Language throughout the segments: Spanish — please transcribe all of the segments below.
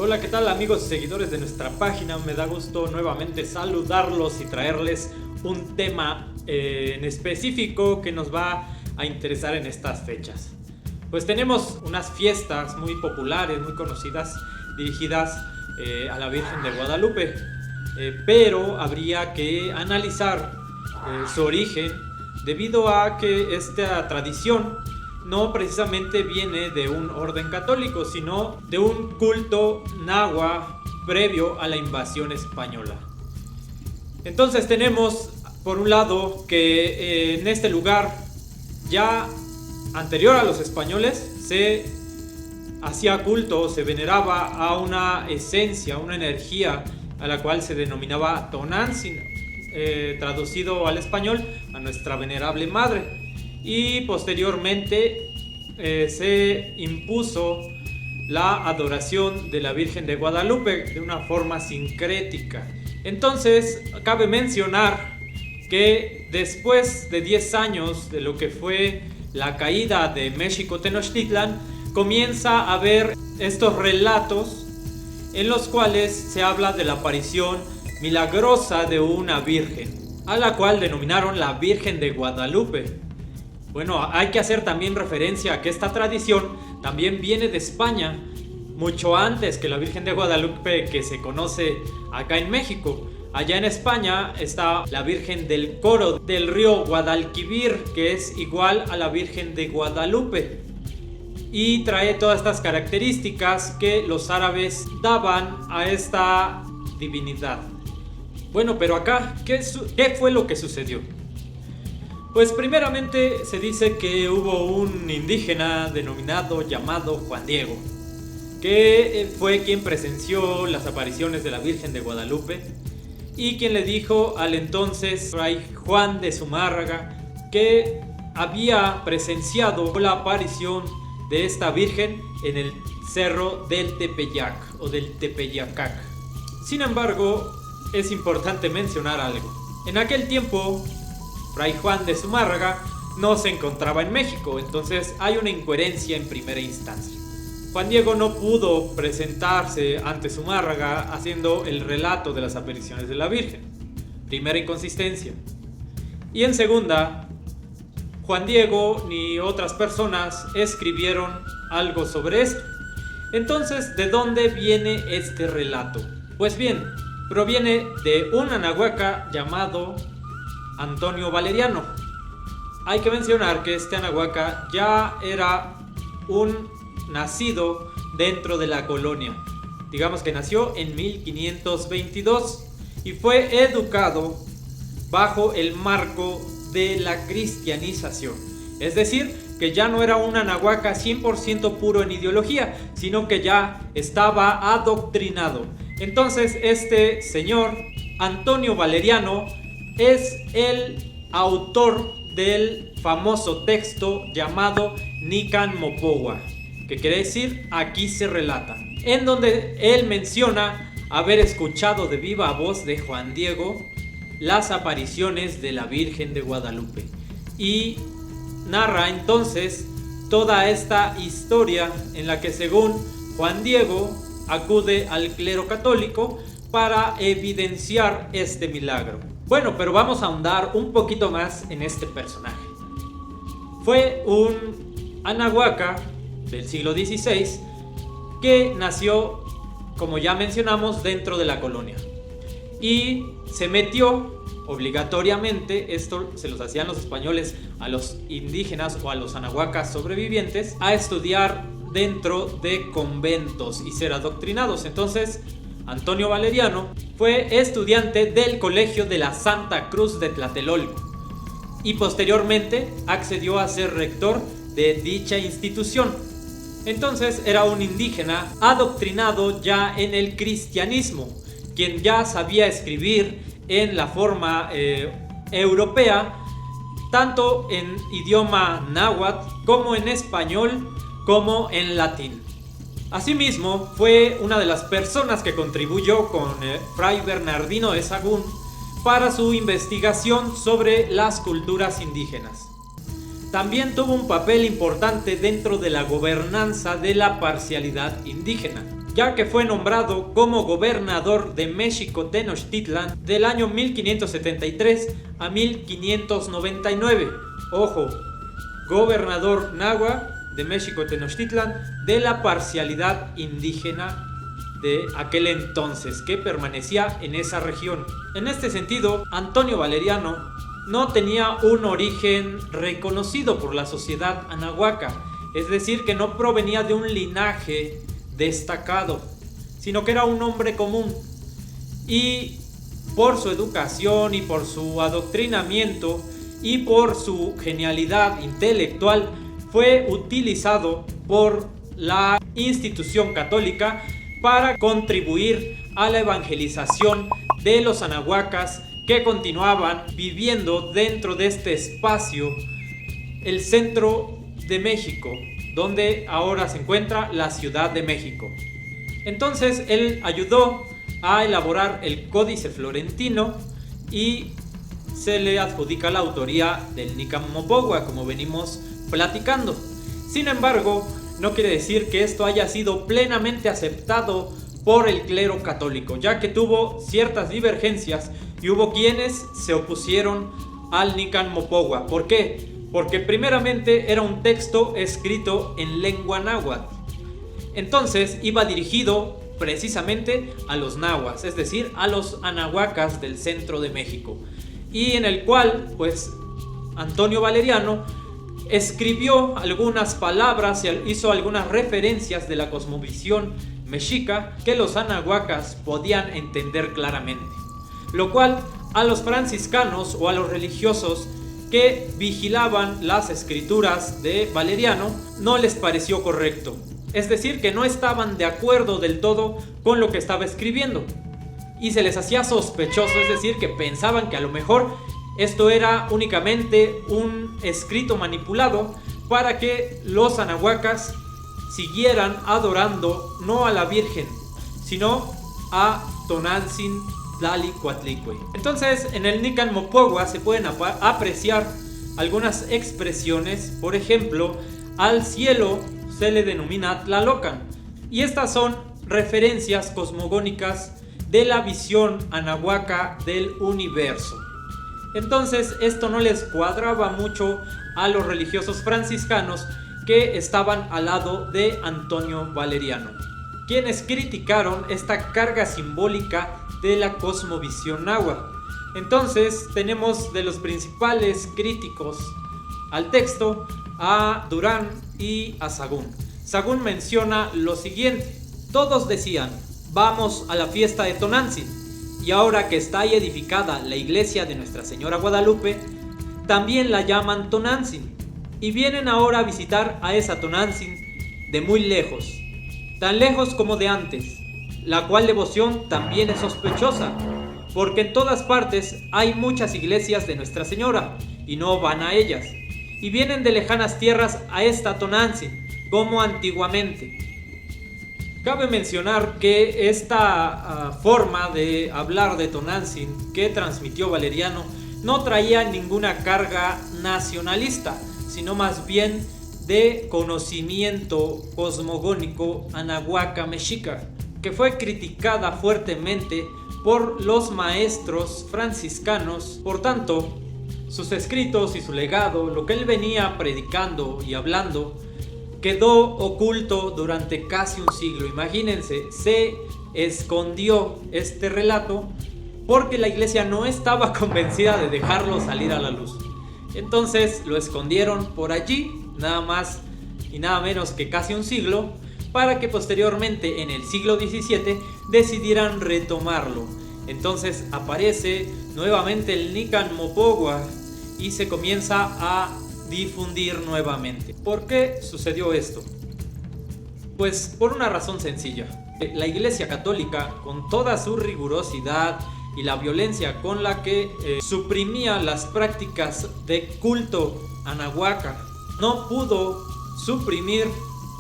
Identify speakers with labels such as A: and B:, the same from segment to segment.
A: Hola, ¿qué tal amigos y seguidores de nuestra página? Me da gusto nuevamente saludarlos y traerles un tema en específico que nos va a interesar en estas fechas. Pues tenemos unas fiestas muy populares, muy conocidas, dirigidas a la Virgen de Guadalupe, pero habría que analizar su origen debido a que esta tradición no precisamente viene de un orden católico, sino de un culto náhuatl previo a la invasión española. Entonces tenemos por un lado que en este lugar, ya anterior a los españoles, se hacía culto, se veneraba a una esencia, una energía a la cual se denominaba Tonantzin, traducido al español a nuestra venerable madre. Y posteriormente se impuso la adoración de la Virgen de Guadalupe de una forma sincrética. Entonces cabe mencionar que después de 10 años de lo que fue la caída de México Tenochtitlan, comienza a haber estos relatos en los cuales se habla de la aparición milagrosa de una virgen, a la cual denominaron la Virgen de Guadalupe. Bueno, hay que hacer también referencia a que esta tradición también viene de España, mucho antes que la Virgen de Guadalupe que se conoce acá en México. Allá en España está la Virgen del Coro del río Guadalquivir, que es igual a la Virgen de Guadalupe, y trae todas estas características que los árabes daban a esta divinidad. Bueno, pero acá, ¿qué fue lo que sucedió? Pues primeramente se dice que hubo un indígena llamado Juan Diego, que fue quien presenció las apariciones de la Virgen de Guadalupe y quien le dijo al entonces Fray Juan de Zumárraga que había presenciado la aparición de esta Virgen en el cerro del Tepeyac o del Tepeyacac. Sin embargo, es importante mencionar algo. En aquel tiempo, Fray Juan de Zumárraga no se encontraba en México, entonces hay una incoherencia en primera instancia. Juan Diego no pudo presentarse ante Zumárraga haciendo el relato de las apariciones de la Virgen. Primera inconsistencia. Y en segunda, Juan Diego ni otras personas escribieron algo sobre esto. Entonces, ¿de dónde viene este relato? Pues bien, proviene de un anahuaca llamado Antonio Valeriano. Hay que mencionar que este anahuaca ya era un nacido dentro de la colonia. Digamos que nació en 1522 y fue educado bajo el marco de la cristianización. Es decir, que ya no era un anahuaca 100% puro en ideología, sino que ya estaba adoctrinado. Entonces este señor, Antonio Valeriano, es el autor del famoso texto llamado Nican Mopohua, que quiere decir aquí se relata, en donde él menciona haber escuchado de viva voz de Juan Diego las apariciones de la Virgen de Guadalupe y narra entonces toda esta historia en la que, según Juan Diego, acude al clero católico para evidenciar este milagro. Bueno, pero vamos a ahondar un poquito más en este personaje. Fue un anahuaca del siglo XVI que nació, como ya mencionamos, dentro de la colonia y se metió obligatoriamente, esto se los hacían los españoles a los indígenas o a los anahuacas sobrevivientes, a estudiar dentro de conventos y ser adoctrinados. Entonces Antonio Valeriano fue estudiante del Colegio de la Santa Cruz de Tlatelolco y posteriormente accedió a ser rector de dicha institución. Entonces era un indígena adoctrinado ya en el cristianismo, quien ya sabía escribir en la forma europea, tanto en idioma náhuatl como en español como en latín. Asimismo, fue una de las personas que contribuyó con Fray Bernardino de Sahagún para su investigación sobre las culturas indígenas. También tuvo un papel importante dentro de la gobernanza de la parcialidad indígena. ya que fue nombrado como gobernador de México Tenochtitlan del año 1573 a 1599. Ojo, gobernador náhuatl de México Tenochtitlan de la parcialidad indígena de aquel entonces que permanecía en esa región. En este sentido, Antonio Valeriano no tenía un origen reconocido por la sociedad anahuaca, es decir, que no provenía de un linaje destacado, sino que era un hombre común, y por su educación y por su adoctrinamiento y por su genialidad intelectual fue utilizado por la institución católica para contribuir a la evangelización de los anahuacas que continuaban viviendo dentro de este espacio, el centro de México, donde ahora se encuentra la Ciudad de México. Entonces él ayudó a elaborar el Códice Florentino y se le adjudica la autoría del Nican Mopogua, como venimos platicando. Sin embargo, no quiere decir que esto haya sido plenamente aceptado por el clero católico, ya que tuvo ciertas divergencias y hubo quienes se opusieron al Nican Mopogua. ¿Por qué? Porque primeramente era un texto escrito en lengua náhuatl. Entonces iba dirigido precisamente a los nahuas, es decir, a los anahuacas del centro de México, y en el cual pues Antonio Valeriano escribió algunas palabras y hizo algunas referencias de la cosmovisión mexica que los anahuacas podían entender claramente, lo cual a los franciscanos o a los religiosos que vigilaban las escrituras de Valeriano no les pareció correcto. Es decir, que no estaban de acuerdo del todo con lo que estaba escribiendo y se les hacía sospechoso, es decir, que pensaban que a lo mejor esto era únicamente un escrito manipulado para que los anahuacas siguieran adorando no a la Virgen, sino a Tonantzin Tlaliccuatlicue. Entonces, en el Nican Mopogua se pueden apreciar algunas expresiones. Por ejemplo, al cielo se le denomina Tlalocan, y estas son referencias cosmogónicas de la visión anahuaca del universo. Entonces, esto no les cuadraba mucho a los religiosos franciscanos que estaban al lado de Antonio Valeriano, quienes criticaron esta carga simbólica de la cosmovisión náhuatl. Entonces tenemos de los principales críticos al texto a Durán y a Sagún. Sagún menciona lo siguiente: todos decían, vamos a la fiesta de Tonantzin, y ahora que está ahí edificada la iglesia de Nuestra Señora Guadalupe, también la llaman Tonantzin, y vienen ahora a visitar a esa Tonantzin de muy lejos, tan lejos como de antes, la cual devoción también es sospechosa, porque en todas partes hay muchas iglesias de Nuestra Señora y no van a ellas, y vienen de lejanas tierras a esta Tonantzin como antiguamente. Cabe mencionar que esta forma de hablar de Tonantzin que transmitió Valeriano no traía ninguna carga nacionalista, sino más bien de conocimiento cosmogónico anahuaca mexica, que fue criticada fuertemente por los maestros franciscanos. Por tanto, sus escritos y su legado, lo que él venía predicando y hablando, quedó oculto durante casi un siglo. Imagínense, se escondió este relato porque la iglesia no estaba convencida de dejarlo salir a la luz. Entonces lo escondieron por allí, nada más y nada menos que casi un siglo, para que posteriormente en el siglo XVII decidieran retomarlo. Entonces aparece nuevamente el Nican Mopogua y se comienza a difundir nuevamente. ¿Por qué sucedió esto? Pues por una razón sencilla. La Iglesia Católica, con toda su rigurosidad y la violencia con la que suprimía las prácticas de culto anahuaca, no pudo suprimir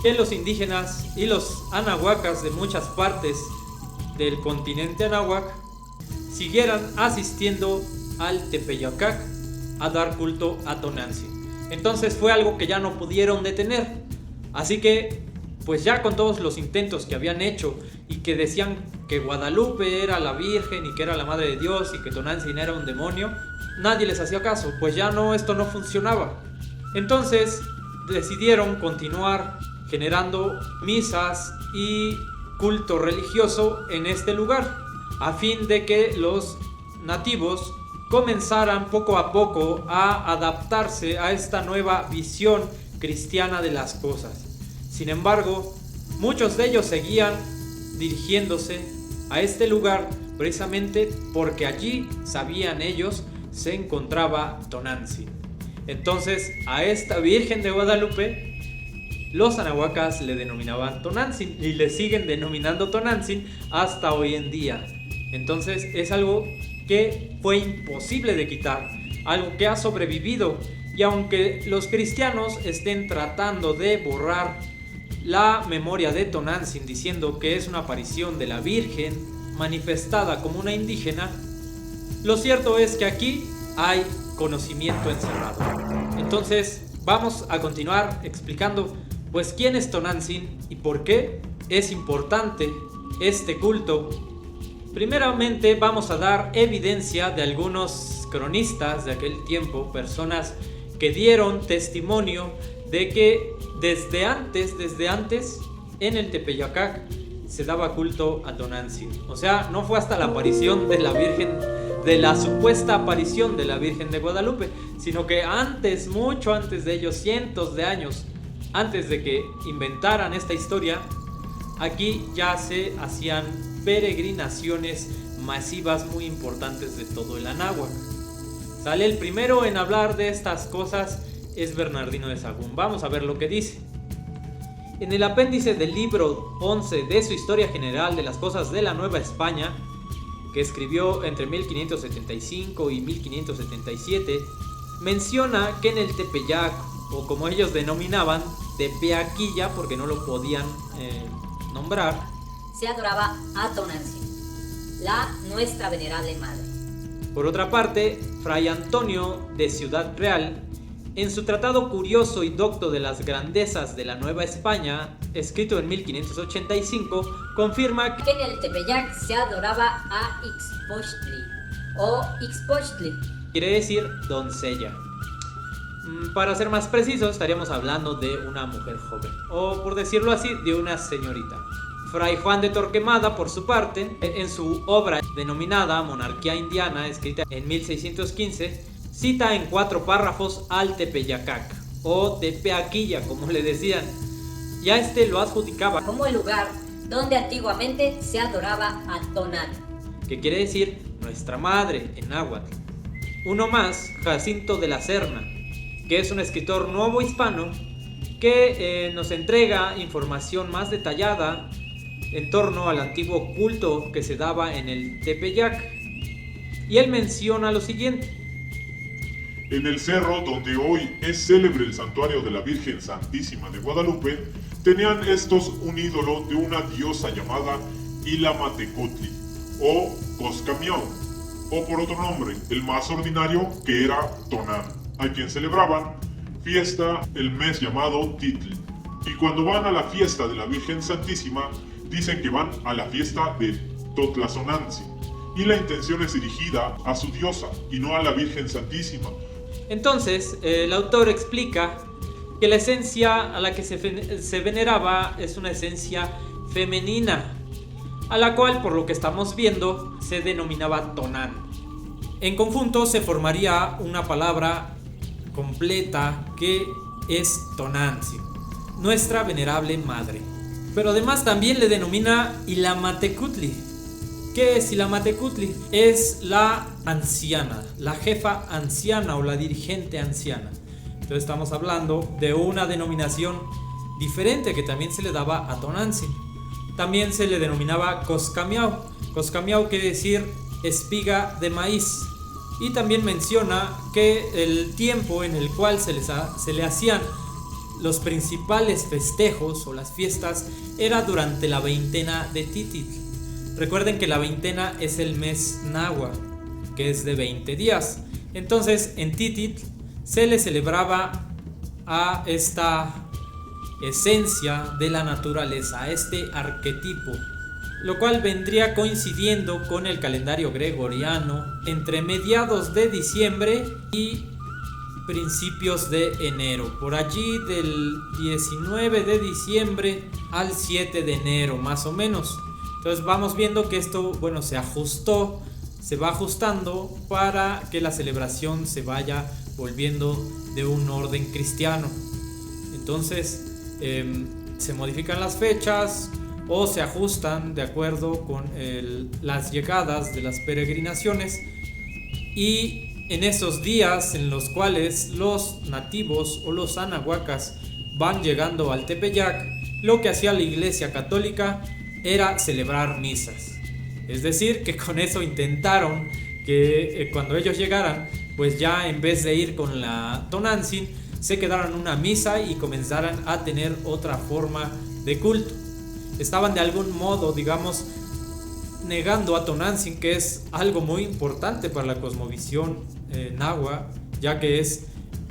A: que los indígenas y los anahuacas de muchas partes del continente anáhuac siguieran asistiendo al Tepeyacac a dar culto a Tonantzin. Entonces fue algo que ya no pudieron detener, así que pues ya con todos los intentos que habían hecho y que decían que Guadalupe era la Virgen y que era la Madre de Dios y que Tonantzin era un demonio, nadie les hacía caso, pues ya no, esto no funcionaba. Entonces decidieron continuar generando misas y culto religioso en este lugar, a fin de que los nativos comenzaran poco a poco a adaptarse a esta nueva visión cristiana de las cosas. Sin embargo, muchos de ellos seguían dirigiéndose a este lugar precisamente porque allí, sabían ellos, se encontraba Tonantzin. Entonces, a esta Virgen de Guadalupe los anahuacas le denominaban Tonantzin y le siguen denominando Tonantzin hasta hoy en día. Entonces es algo que fue imposible de quitar, algo que ha sobrevivido, y aunque los cristianos estén tratando de borrar la memoria de Tonantzin diciendo que es una aparición de la Virgen manifestada como una indígena, lo cierto es que aquí hay conocimiento encerrado. Entonces vamos a continuar explicando pues quién es Tonantzin y por qué es importante este culto. Primeramente vamos a dar evidencia de algunos cronistas de aquel tiempo, personas que dieron testimonio de que desde antes en el Tepeyacac se daba culto a Tonantzin. O sea, no fue hasta la aparición de la Virgen, de la supuesta aparición de la Virgen de Guadalupe, sino que antes, mucho antes de ello, cientos de años antes de que inventaran esta historia, aquí ya se hacían peregrinaciones masivas muy importantes de todo el Anáhuac. Sale el primero en hablar de estas cosas es Bernardino de Sahagún. Vamos a ver lo que dice. En el apéndice del libro 11 de su Historia General de las Cosas de la Nueva España, que escribió entre 1575 y 1577, menciona que en el Tepeyac, o como ellos denominaban, Tepeaquilla, porque no lo podían nombrar,
B: se adoraba a Tonantzin, la nuestra venerable madre.
A: Por otra parte, Fray Antonio de Ciudad Real, en su tratado curioso y docto de las grandezas de la Nueva España, escrito en 1585, confirma
B: que en el Tepeyac se adoraba a Ixpochtli o Ixpochtli.
A: Quiere decir doncella. Para ser más precisos, estaríamos hablando de una mujer joven, o por decirlo así, de una señorita. Fray Juan de Torquemada, por su parte, en su obra denominada Monarquía Indiana, escrita en 1615, cita en 4 párrafos al Tepeyacac, o Tepeaquilla, como le decían. Ya este lo adjudicaba
B: como el lugar donde antiguamente se adoraba a Tonal,
A: que quiere decir nuestra madre en náhuatl. Uno más, Jacinto de la Serna, que es un escritor nuevo hispano que nos entrega información más detallada en torno al antiguo culto que se daba en el Tepeyac. Y él menciona lo siguiente:
C: en el cerro donde hoy es célebre el santuario de la Virgen Santísima de Guadalupe, tenían estos un ídolo de una diosa llamada Ilamatecutli o Coscamiao, o por otro nombre, el más ordinario, que era Tonán, a quien celebraban fiesta el mes llamado Titl. Y cuando van a la fiesta de la Virgen Santísima, dicen que van a la fiesta de Totlazonantzin, y la intención es dirigida a su diosa y no a la Virgen Santísima.
A: Entonces, el autor explica que la esencia a la que se veneraba es una esencia femenina, a la cual, por lo que estamos viendo, se denominaba Tonán. En conjunto se formaría una palabra completa que es Tonantzin, nuestra venerable madre. Pero además también le denomina Ilamatecutli. ¿Qué es Ilamatecutli? Es la anciana, la jefa anciana o la dirigente anciana. Entonces estamos hablando de una denominación diferente que también se le daba a Tonantzin. También se le denominaba Coscamiao. Coscamiao quiere decir espiga de maíz. Y también menciona que el tiempo en el cual se le hacían los principales festejos o las fiestas era durante la veintena de Tititl. Recuerden que la veintena es el mes náhuatl, que es de 20 días. Entonces en Tititl se le celebraba a esta esencia de la naturaleza, a este arquetipo, lo cual vendría coincidiendo con el calendario gregoriano entre mediados de diciembre y principios de enero, por allí del 19 de diciembre al 7 de enero más o menos. Entonces vamos viendo que esto, bueno, se va ajustando para que la celebración se vaya volviendo de un orden cristiano. Entonces se modifican las fechas o se ajustan de acuerdo con las llegadas de las peregrinaciones, y en esos días en los cuales los nativos o los anahuacas van llegando al Tepeyac, lo que hacía la Iglesia Católica era celebrar misas. Es decir, que con eso intentaron que cuando ellos llegaran, pues ya en vez de ir con la Tonantzin, se quedaran en una misa y comenzaran a tener otra forma de culto. Estaban de algún modo, digamos, negando a Tonantzin, que es algo muy importante para la cosmovisión nahua, ya que es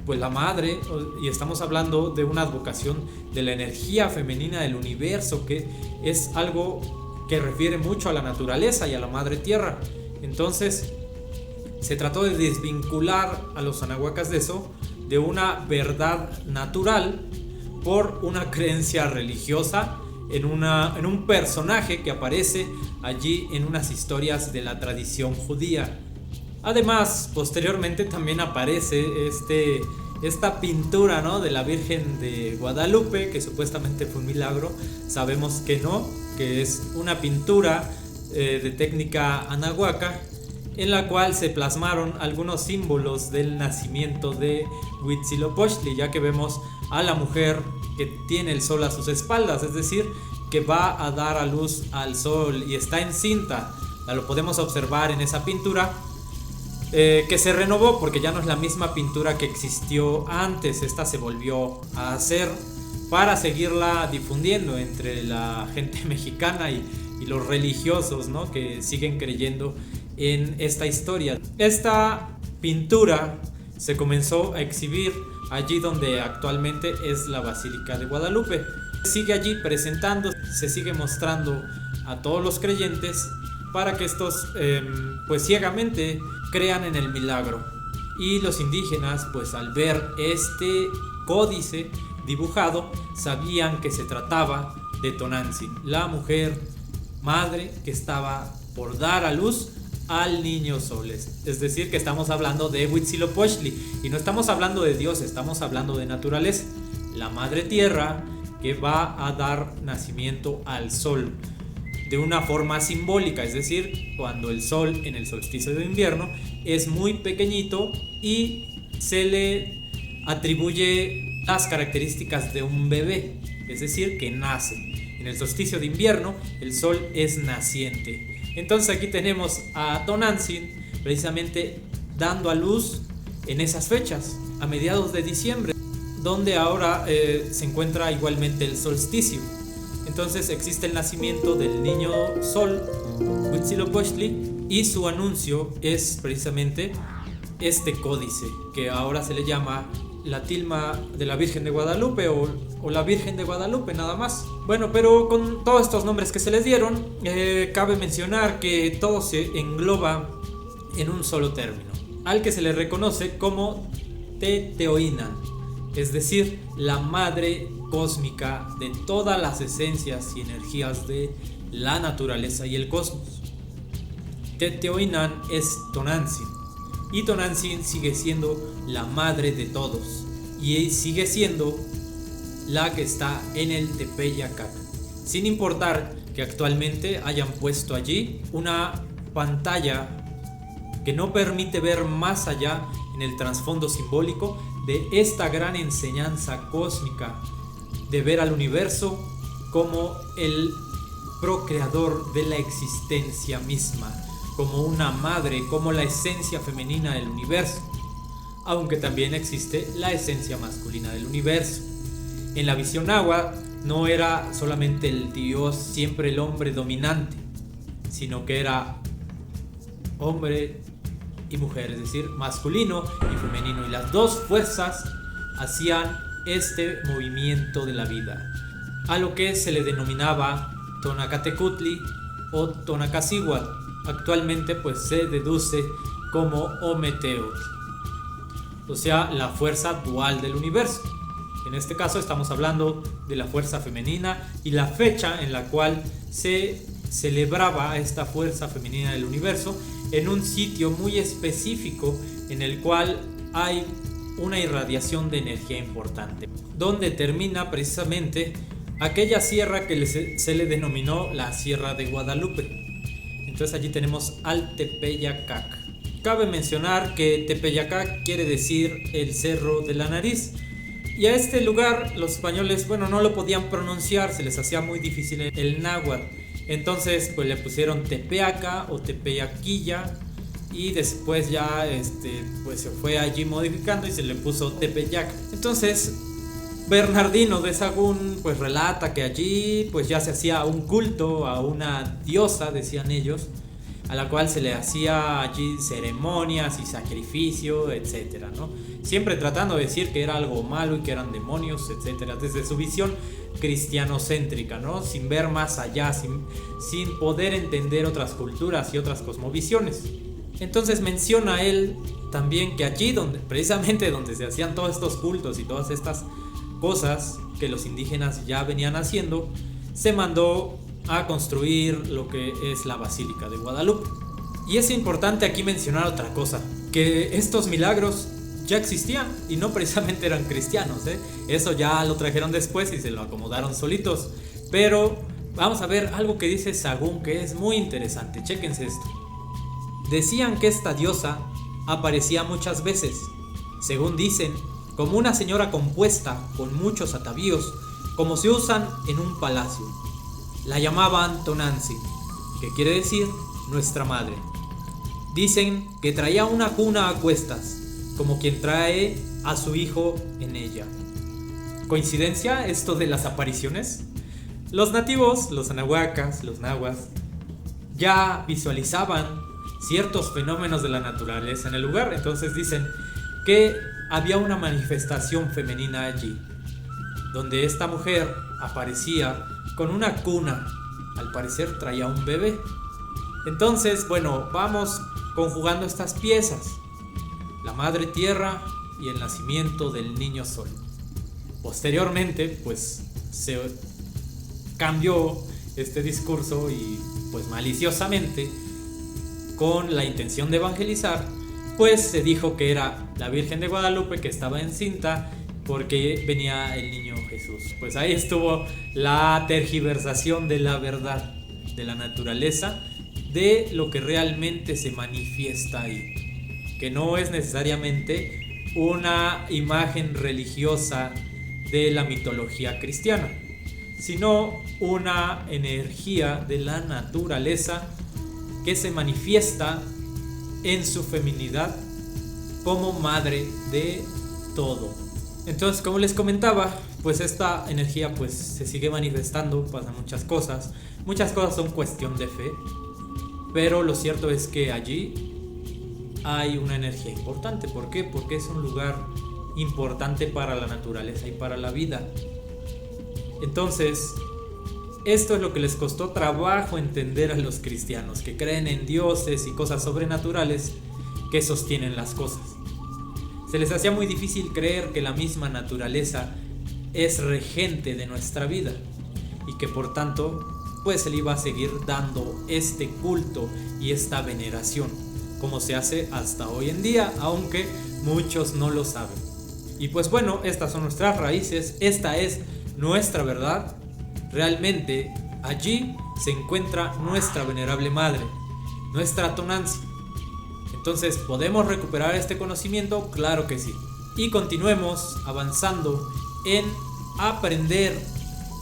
A: pues la madre, y estamos hablando de una advocación de la energía femenina del universo, que es algo que refiere mucho a la naturaleza y a la madre tierra. Entonces se trató de desvincular a los anahuacas de eso, de una verdad natural, por una creencia religiosa en un personaje que aparece allí en unas historias de la tradición judía. Además, posteriormente también aparece esta pintura, ¿no?, de la Virgen de Guadalupe, que supuestamente fue un milagro. Sabemos que no, que es una pintura de técnica anahuaca, en la cual se plasmaron algunos símbolos del nacimiento de Huitzilopochtli, ya que vemos a la mujer que tiene el sol a sus espaldas, es decir, que va a dar a luz al sol y está encinta. Lo podemos observar en esa pintura, que se renovó porque ya no es la misma pintura que existió antes. Esta se volvió a hacer para seguirla difundiendo entre la gente mexicana y los religiosos, ¿no?, que siguen creyendo en esta historia. Esta pintura se comenzó a exhibir allí donde actualmente es la Basílica de Guadalupe. Sigue allí presentando, se sigue mostrando a todos los creyentes para que estos pues ciegamente crean en el milagro. Y los indígenas, pues al ver este códice dibujado, sabían que se trataba de Tonantzin, la mujer madre que estaba por dar a luz al niño sol. Es decir, que estamos hablando de Huitzilopochtli, y no estamos hablando de Dios, estamos hablando de naturaleza, la madre tierra que va a dar nacimiento al sol de una forma simbólica. Es decir, cuando el sol en el solsticio de invierno es muy pequeñito y se le atribuye las características de un bebé, es decir, que nace. En el solsticio de invierno el sol es naciente. Entonces aquí tenemos a Tonantzin precisamente dando a luz en esas fechas, a mediados de diciembre, donde ahora se encuentra igualmente el solsticio. Entonces existe el nacimiento del niño sol, Huitzilopochtli, y su anuncio es precisamente este códice, que ahora se le llama la tilma de la Virgen de Guadalupe o la Virgen de Guadalupe, nada más. Bueno, pero con todos estos nombres que se les dieron, cabe mencionar que todo se engloba en un solo término, al que se le reconoce como Teteoinan, es decir, la madre cósmica de todas las esencias y energías de la naturaleza y el cosmos. Teteoinan es Tonantzin, y Tonantzin sigue siendo la madre de todos, y sigue siendo la que está en el Tepeyac, sin importar que actualmente hayan puesto allí una pantalla que no permite ver más allá en el trasfondo simbólico de esta gran enseñanza cósmica de ver al universo como el procreador de la existencia misma, como una madre, como la esencia femenina del universo, aunque también existe la esencia masculina del universo. En la visión nahua no era solamente el Dios, siempre el hombre dominante, sino que era hombre y mujer, es decir, masculino y femenino, y las dos fuerzas hacían este movimiento de la vida, a lo que se le denominaba Tonacatecutli o Tonacacihuatl. Actualmente pues se deduce como Ometeotl, o sea, la fuerza dual del universo. En este caso estamos hablando de la fuerza femenina y la fecha en la cual se celebraba esta fuerza femenina del universo en un sitio muy específico en el cual hay una irradiación de energía importante, donde termina precisamente aquella sierra que se le denominó la Sierra de Guadalupe. Entonces allí tenemos al Tepeyacac. Cabe mencionar que Tepeyacac quiere decir el cerro de la nariz, y a este lugar los españoles, no lo podían pronunciar, se les hacía muy difícil el náhuatl. Entonces pues le pusieron Tepeaca o Tepeyaquilla, y después ya pues se fue allí modificando y se le puso Tepeyac. Entonces Bernardino de Sahagún pues relata que allí pues ya se hacía un culto a una diosa, decían ellos, a la cual se le hacía allí ceremonias y sacrificio, etcétera, ¿no? Siempre tratando de decir que era algo malo y que eran demonios, etcétera, desde su visión cristianocéntrica, ¿no? Sin ver más allá, sin poder entender otras culturas y otras cosmovisiones. Entonces menciona él también que allí precisamente donde se hacían todos estos cultos y todas estas cosas que los indígenas ya venían haciendo, se mandó a construir lo que es la Basílica de Guadalupe. Y es importante aquí mencionar otra cosa, que estos milagros ya existían y no precisamente eran cristianos, ¿eh? Eso ya lo trajeron después y se lo acomodaron solitos. Pero vamos a ver algo que dice Sahagún, que es muy interesante. Chéquense esto. Decían que esta diosa aparecía muchas veces, según dicen, como una señora compuesta con muchos atavíos, como se usan en un palacio. La llamaban Tonanzi, que quiere decir nuestra madre. Dicen que traía una cuna a cuestas, como quien trae a su hijo en ella. ¿Coincidencia esto de las apariciones? Los nativos, los anahuacas, los nahuas, ya visualizaban ciertos fenómenos de la naturaleza en el lugar. Entonces dicen que había una manifestación femenina allí, donde esta mujer aparecía con una cuna, al parecer traía un bebé. Entonces, vamos conjugando estas piezas: la madre tierra y el nacimiento del niño sol. Posteriormente, pues se cambió este discurso y pues maliciosamente, con la intención de evangelizar, pues se dijo que era la Virgen de Guadalupe que estaba encinta porque venía el niño Jesús. Pues ahí estuvo la tergiversación de la verdad, de la naturaleza, de lo que realmente se manifiesta ahí, que no es necesariamente una imagen religiosa de la mitología cristiana, sino una energía de la naturaleza que se manifiesta en su feminidad como madre de todo. Entonces, como les comentaba, pues esta energía pues se sigue manifestando, pasan muchas cosas son cuestión de fe, pero lo cierto es que allí hay una energía importante. ¿Por qué? Porque es un lugar importante para la naturaleza y para la vida. Entonces, esto es lo que les costó trabajo entender a los cristianos, que creen en dioses y cosas sobrenaturales que sostienen las cosas. Se les hacía muy difícil creer que la misma naturaleza es regente de nuestra vida y que por tanto pues se le iba a seguir dando este culto y esta veneración, como se hace hasta hoy en día, aunque muchos no lo saben. Y pues estas son nuestras raíces, esta es nuestra verdad. Realmente allí se encuentra nuestra venerable madre, nuestra Tonanzi. Entonces, ¿podemos recuperar este conocimiento? Claro que sí. Y continuemos avanzando en aprender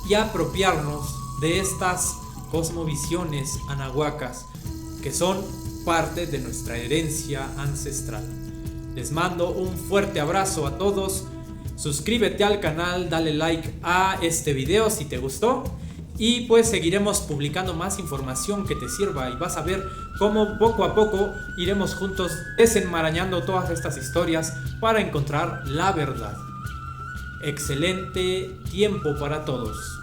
A: y apropiarnos de estas cosmovisiones anahuacas que son parte de nuestra herencia ancestral. Les mando un fuerte abrazo a todos. Suscríbete al canal, dale like a este video si te gustó y pues seguiremos publicando más información que te sirva y vas a ver cómo poco a poco iremos juntos desenmarañando todas estas historias para encontrar la verdad. Excelente tiempo para todos.